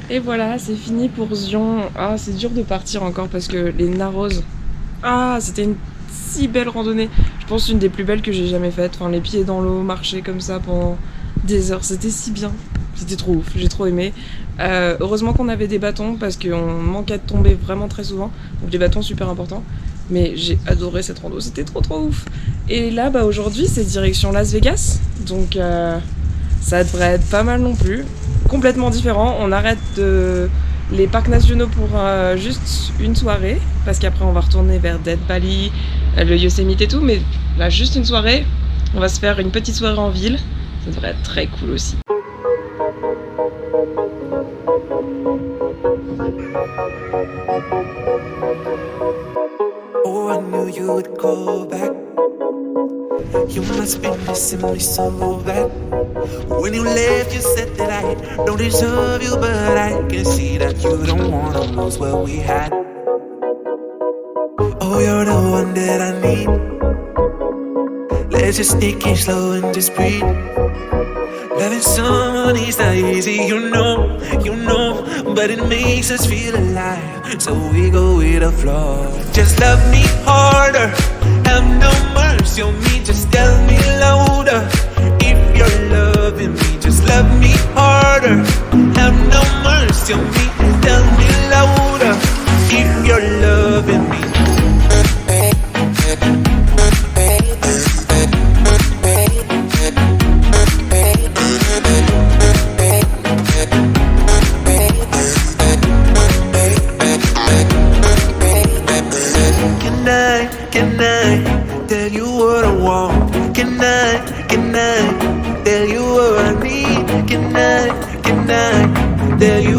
Et voilà, c'est fini pour Zion. Ah, c'est dur de partir encore parce que les Narros. Ah, c'était une si belle randonnée. Je pense une des plus belles que j'ai jamais faites. Enfin, les pieds dans l'eau, marcher comme ça pendant des heures, c'était si bien. C'était trop ouf, j'ai trop aimé. Heureusement qu'on avait des bâtons parce qu'on manquait de tomber vraiment très souvent. Donc les bâtons super importants. Mais j'ai adoré cette rando, c'était trop trop ouf. Et là, bah aujourd'hui, c'est direction Las Vegas. Donc ça devrait être pas mal non plus. Complètement différent. On arrête les parcs nationaux pour juste une soirée. Parce qu'après, on va retourner vers Death Valley, le Yosemite et tout. Mais là, juste une soirée. On va se faire une petite soirée en ville. Ça devrait être très cool aussi. Oh, I knew you would call back. You must be missing me so bad. When you left, you said that I don't deserve you, but I can see that you don't wanna lose what we had. Oh, you're the one that I need. Let's just take it slow and just breathe. Loving someone is not easy, you know, but it makes us feel alive, so we go with the flow. Just love me harder, have no mercy on me, just tell me louder. If you're loving me, just love me harder, have no mercy on me, tell me louder. If you're loving me. Can I tell you what I want? Can I tell you what I need? Can I tell you